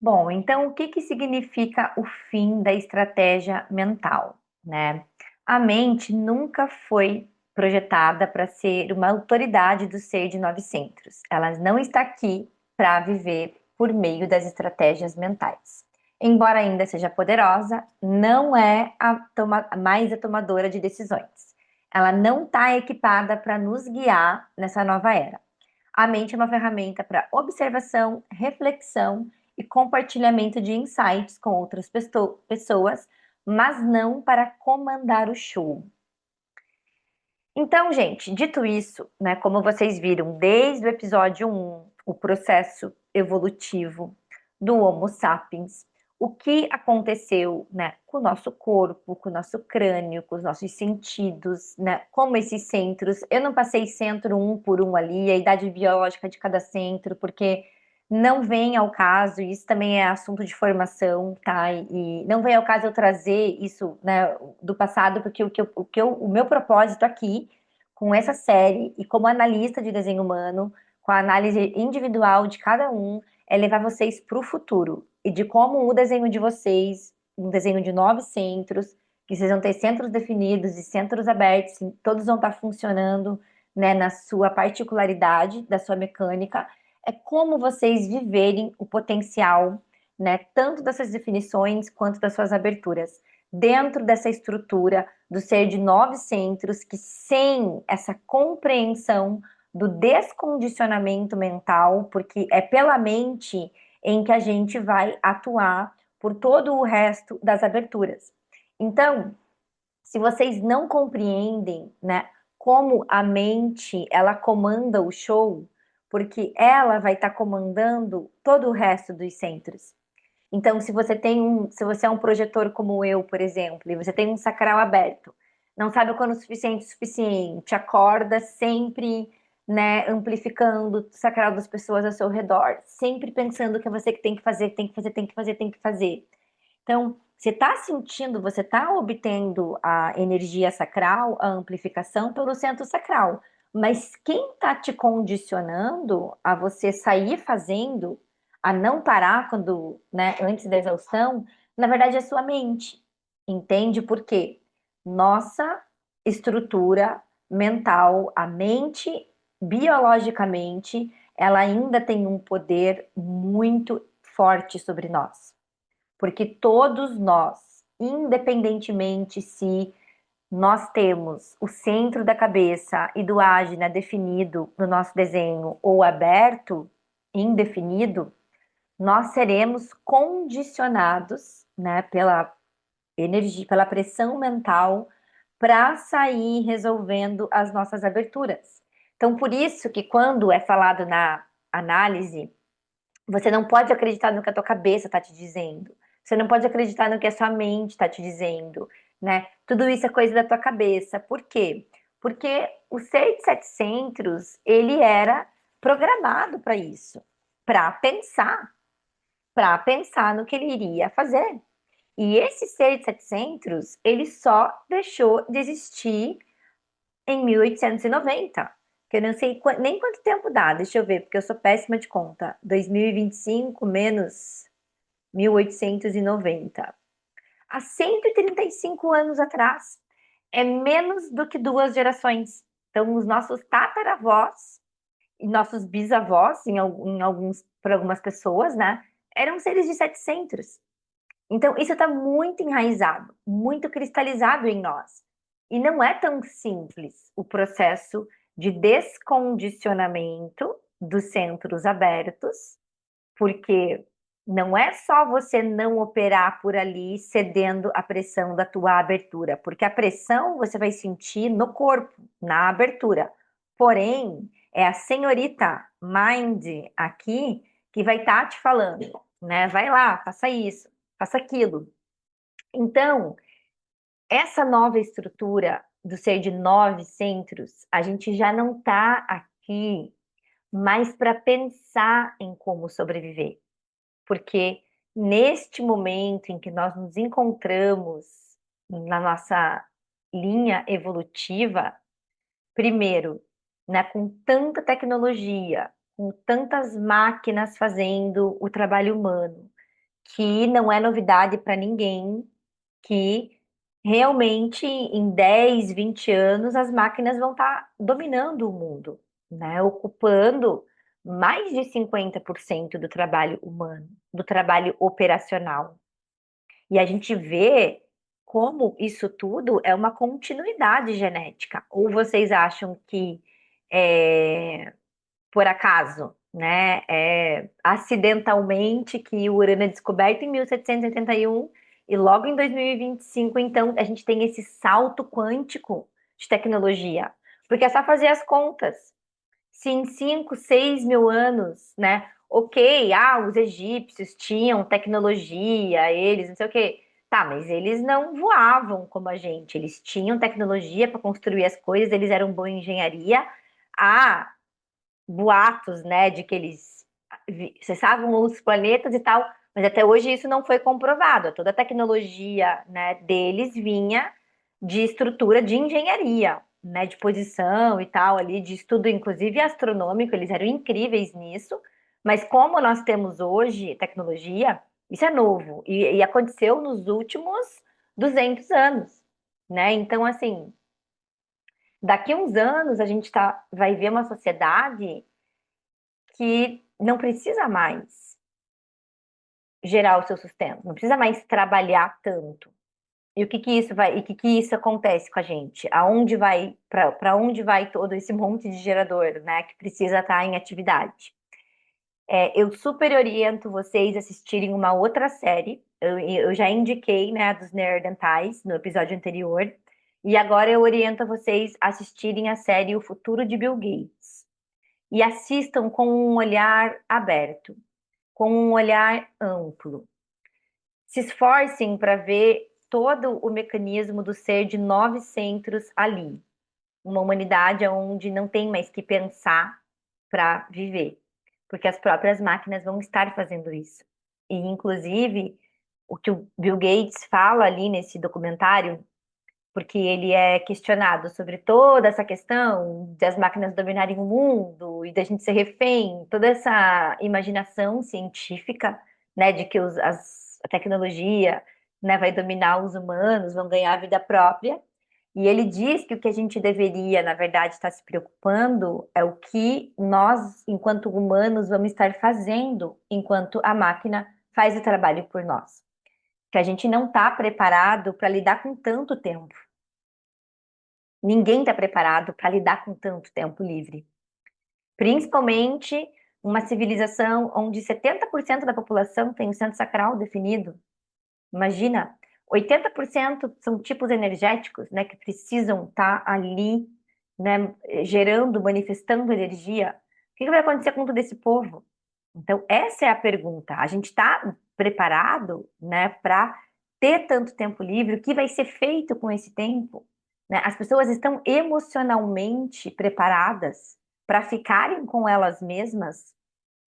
Bom, então o que que significa o fim da estratégia mental, né? A mente nunca foi projetada para ser uma autoridade do ser de 900. Ela não está aqui para viver por meio das estratégias mentais. Embora ainda seja poderosa, não é mais a tomadora de decisões. Ela não está equipada para nos guiar nessa nova era. A mente é uma ferramenta para observação, reflexão e compartilhamento de insights com outras pessoas, mas não para comandar o show. Então, gente, dito isso, né, como vocês viram desde o episódio 1, o processo evolutivo do Homo sapiens, o que aconteceu, né, com o nosso corpo, com o nosso crânio, com os nossos sentidos, né, como esses centros. Eu não passei centro um por um ali, a idade biológica de cada centro, porque não vem ao caso, isso também é assunto de formação, tá? E não vem ao caso eu trazer isso, né, do passado, porque o meu propósito aqui, com essa série e como analista de desenho humano, com a análise individual de cada um, é levar vocês para o futuro e de como o desenho de vocês, um desenho de 9 centros, que vocês vão ter centros definidos e centros abertos, todos vão estar funcionando, né, na sua particularidade, da sua mecânica, é como vocês viverem o potencial, né, tanto dessas definições quanto das suas aberturas, dentro dessa estrutura do ser de 9 centros, que sem essa compreensão do descondicionamento mental, porque é pela mente em que a gente vai atuar por todo o resto das aberturas. Então, se vocês não compreendem, né, como a mente ela comanda o show, porque ela vai estar comandando todo o resto dos centros. Então, se você é um projetor como eu, por exemplo, e você tem um sacral aberto, não sabe quando o suficiente, acorda sempre, né, amplificando o sacral das pessoas ao seu redor, sempre pensando que é você que tem que fazer, tem que fazer, tem que fazer, tem que fazer. Então, você está sentindo, você está obtendo a energia sacral, a amplificação pelo centro sacral. Mas quem está te condicionando a você sair fazendo, a não parar quando, né, antes da exaustão, na verdade é a sua mente. Entende por quê? Nossa estrutura mental, a mente, biologicamente, ela ainda tem um poder muito forte sobre nós. Porque todos nós, independentemente se nós temos o centro da cabeça e do ágina definido no nosso desenho ou aberto, indefinido, nós seremos condicionados, né, pela energia, pela pressão mental para sair resolvendo as nossas aberturas. Então, por isso que quando é falado na análise, você não pode acreditar no que a tua cabeça está te dizendo. Você não pode acreditar no que a sua mente está te dizendo, né? Tudo isso é coisa da tua cabeça. Por quê? Porque o ser de 700, ele era programado para isso, para pensar no que ele iria fazer. E esse ser de 700, ele só deixou de existir em 1890, que eu não sei nem quanto tempo dá, deixa eu ver, porque eu sou péssima de conta. 2025 menos 1890. Há 135 anos atrás. É menos do que 2 gerações. Então, os nossos tataravós e nossos bisavós, para algumas pessoas, né, eram seres de 700. Então, isso está muito enraizado, muito cristalizado em nós. E não é tão simples o processo de descondicionamento dos centros abertos, porque não é só você não operar por ali cedendo à pressão da tua abertura, porque a pressão você vai sentir no corpo, na abertura. Porém, é a senhorita Mind aqui que vai estar te falando, né? Vai lá, faça isso, faça aquilo. Então, essa nova estrutura do ser de 9 centros, a gente já não está aqui mais para pensar em como sobreviver, porque neste momento em que nós nos encontramos na nossa linha evolutiva, primeiro, né, com tanta tecnologia, com tantas máquinas fazendo o trabalho humano, que não é novidade para ninguém que realmente em 10, 20 anos as máquinas vão estar dominando o mundo, né? Ocupando mais de 50% do trabalho humano, do trabalho operacional. E a gente vê como isso tudo é uma continuidade genética. Ou vocês acham que é, por acaso, né? Acidentalmente que o Urano é descoberto em 1781 e logo em 2025, então, a gente tem esse salto quântico de tecnologia. Porque é só fazer as contas. Se em 5, 6 mil anos, né? Ok, os egípcios tinham tecnologia, eles, não sei o quê. Tá, mas eles não voavam como a gente. Eles tinham tecnologia para construir as coisas, eles eram boa em engenharia. Ah, boatos, né, de que eles acessavam outros planetas e tal, mas até hoje isso não foi comprovado. Toda a tecnologia, né, deles vinha de estrutura de engenharia, né, de posição e tal, ali, de estudo, inclusive astronômico, eles eram incríveis nisso, mas como nós temos hoje tecnologia, isso é novo, e aconteceu nos últimos 200 anos, né, então, assim, daqui a uns anos a gente vai ver uma sociedade que não precisa mais gerar o seu sustento, não precisa mais trabalhar tanto. E o que que isso vai, e o que que isso acontece com a gente? Aonde vai, para onde vai todo esse monte de gerador, né, que precisa estar em atividade? Eu super oriento vocês a assistirem uma outra série. Eu já indiquei, né, a dos Neandertais no episódio anterior. E agora eu oriento vocês a assistirem a série O Futuro de Bill Gates. E assistam com um olhar aberto, com um olhar amplo. Se esforcem para ver todo o mecanismo do ser de 9 centros ali. Uma humanidade onde não tem mais que pensar para viver, porque as próprias máquinas vão estar fazendo isso. E, inclusive, o que o Bill Gates fala ali nesse documentário, porque ele é questionado sobre toda essa questão das máquinas dominarem o mundo e da gente ser refém, toda essa imaginação científica, né, de que a tecnologia, né, vai dominar os humanos, vão ganhar a vida própria. E ele diz que o que a gente deveria, na verdade, estar se preocupando é o que nós, enquanto humanos, vamos estar fazendo enquanto a máquina faz o trabalho por nós. Que a gente não está preparado para lidar com tanto tempo. Ninguém está preparado para lidar com tanto tempo livre. Principalmente uma civilização onde 70% da população tem o centro sacral definido. Imagina, 80% são tipos energéticos, né, que precisam estar ali, né, gerando, manifestando energia. O que vai acontecer com todo esse povo? Então, essa é a pergunta. A gente está preparado, né, para ter tanto tempo livre? O que vai ser feito com esse tempo? Né? As pessoas estão emocionalmente preparadas para ficarem com elas mesmas,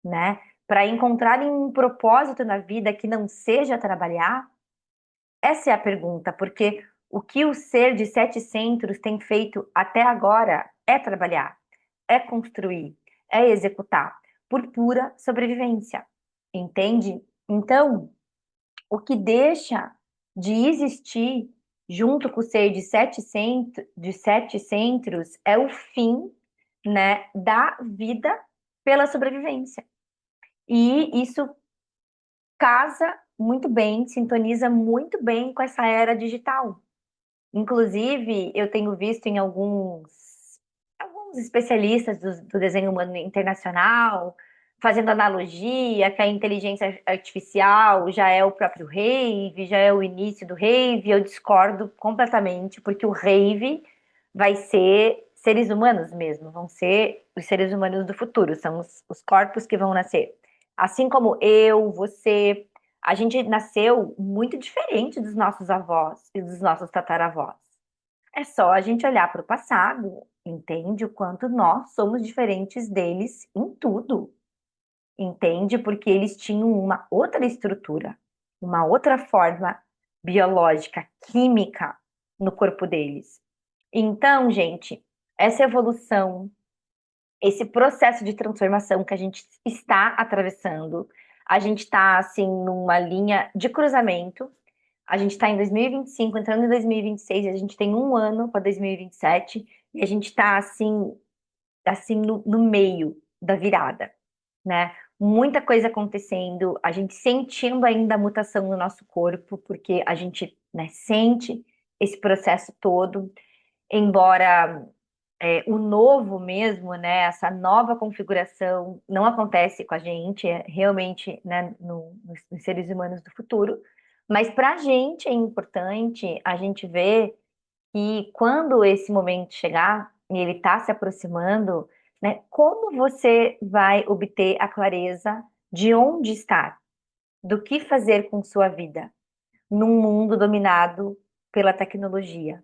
né? Para encontrarem um propósito na vida que não seja trabalhar? Essa é a pergunta, porque o que o ser de 7 centros tem feito até agora é trabalhar, é construir, é executar, por pura sobrevivência, entende? Então, o que deixa de existir junto com o ser de sete centros é o fim, né, da vida pela sobrevivência. E isso casa muito bem, sintoniza muito bem com essa era digital. Inclusive, eu tenho visto em alguns especialistas do desenho humano internacional fazendo analogia que a inteligência artificial já é o próprio rave, já é o início do rave. Eu discordo completamente, porque o rave vai ser seres humanos mesmo, vão ser os seres humanos do futuro, são os corpos que vão nascer. Assim como eu, você, a gente nasceu muito diferente dos nossos avós e dos nossos tataravós. É só a gente olhar para o passado, entende o quanto nós somos diferentes deles em tudo. Entende? Porque eles tinham uma outra estrutura, uma outra forma biológica, química no corpo deles. Então, gente, essa evolução, esse processo de transformação que a gente está atravessando, A gente está assim numa linha de cruzamento. A gente está em 2025, entrando em 2026, a gente tem um ano para 2027 e a gente está assim no meio da virada, né? Muita coisa acontecendo, a gente sentindo ainda a mutação no nosso corpo, porque a gente, né, sente esse processo todo, embora o novo mesmo, né, essa nova configuração não acontece com a gente, é realmente, né, nos seres humanos do futuro, mas para a gente é importante a gente ver que quando esse momento chegar e ele está se aproximando, né, como você vai obter a clareza de onde estar, do que fazer com sua vida num mundo dominado pela tecnologia,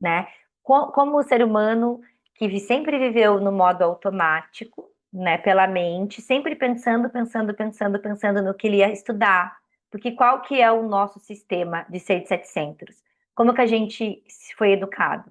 né? Como o ser humano que sempre viveu no modo automático, né, pela mente, sempre pensando, pensando, pensando, pensando no que ele ia estudar, porque qual que é o nosso sistema de 6 de 700? Como que a gente foi educado?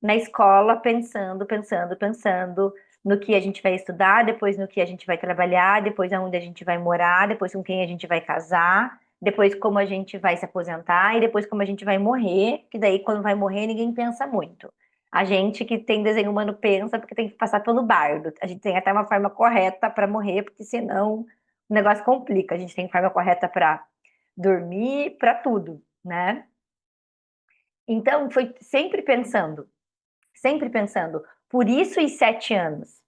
Na escola, pensando, pensando, pensando no que a gente vai estudar, depois no que a gente vai trabalhar, depois aonde a gente vai morar, depois com quem a gente vai casar, depois como a gente vai se aposentar e depois como a gente vai morrer, que daí quando vai morrer ninguém pensa muito. A gente que tem desenho humano pensa porque tem que passar pelo bardo. A gente tem até uma forma correta para morrer, porque senão o negócio complica. A gente tem forma correta para dormir, para tudo, né? Então, foi sempre pensando. Sempre pensando. Por isso, os 7 anos.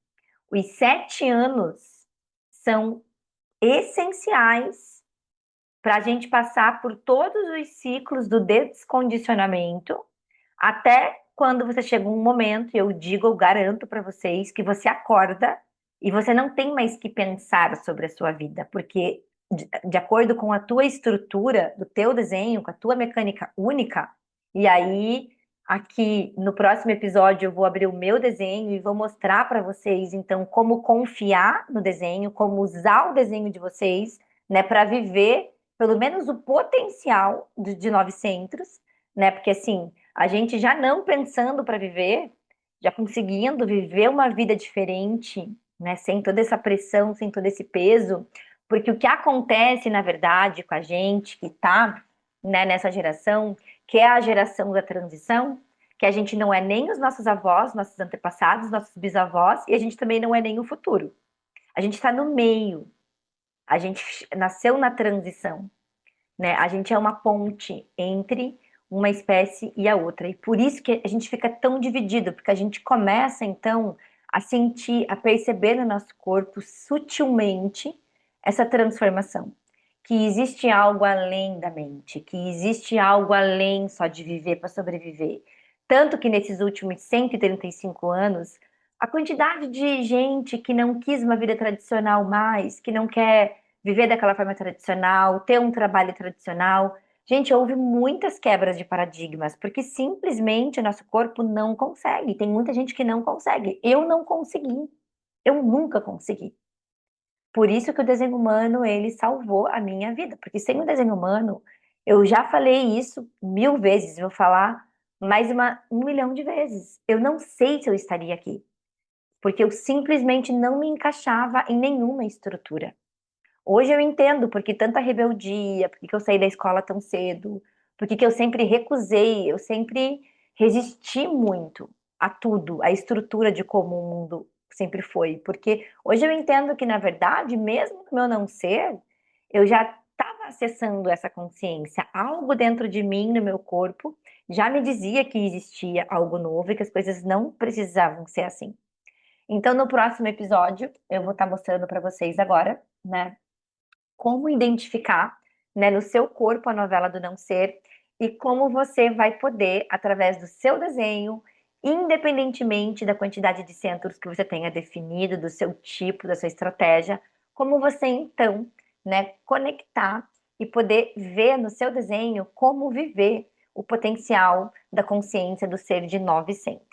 Os 7 anos são essenciais para a gente passar por todos os ciclos do descondicionamento, até quando você chega um momento, e eu digo, eu garanto para vocês, que você acorda e você não tem mais que pensar sobre a sua vida, porque de acordo com a tua estrutura do teu desenho, com a tua mecânica única, e aí aqui no próximo episódio eu vou abrir o meu desenho e vou mostrar para vocês então como confiar no desenho, como usar o desenho de vocês, né, para viver pelo menos o potencial de 900, né? Porque assim, a gente já não pensando para viver, já conseguindo viver uma vida diferente, né? Sem toda essa pressão, sem todo esse peso, porque o que acontece, na verdade, com a gente que está, né, nessa geração, que é a geração da transição, que a gente não é nem os nossos avós, nossos antepassados, nossos bisavós, e a gente também não é nem o futuro. A gente está no meio. A gente nasceu na transição, né? A gente é uma ponte entre uma espécie e a outra. E por isso que a gente fica tão dividido, porque a gente começa então a sentir, a perceber no nosso corpo sutilmente essa transformação. Que existe algo além da mente, que existe algo além só de viver para sobreviver. Tanto que nesses últimos 135 anos, a quantidade de gente que não quis uma vida tradicional mais, que não quer viver daquela forma tradicional, ter um trabalho tradicional. Gente, houve muitas quebras de paradigmas, porque simplesmente o nosso corpo não consegue. Tem muita gente que não consegue. Eu não consegui. Eu nunca consegui. Por isso que o desenho humano, ele salvou a minha vida. Porque sem o desenho humano, eu já falei isso 1000 vezes, vou falar mais 1 milhão de vezes. Eu não sei se eu estaria aqui. Porque eu simplesmente não me encaixava em nenhuma estrutura. Hoje eu entendo por que tanta rebeldia, por que eu saí da escola tão cedo, por que eu sempre recusei, eu sempre resisti muito a tudo, a estrutura de como o mundo sempre foi. Porque hoje eu entendo que, na verdade, mesmo no meu não ser, eu já estava acessando essa consciência. Algo dentro de mim, no meu corpo, já me dizia que existia algo novo e que as coisas não precisavam ser assim. Então, no próximo episódio, eu vou estar mostrando para vocês agora, né? Como identificar, né, no seu corpo a novela do não ser e como você vai poder, através do seu desenho, independentemente da quantidade de centros que você tenha definido, do seu tipo, da sua estratégia, como você então, né, conectar e poder ver no seu desenho como viver o potencial da consciência do ser de 900.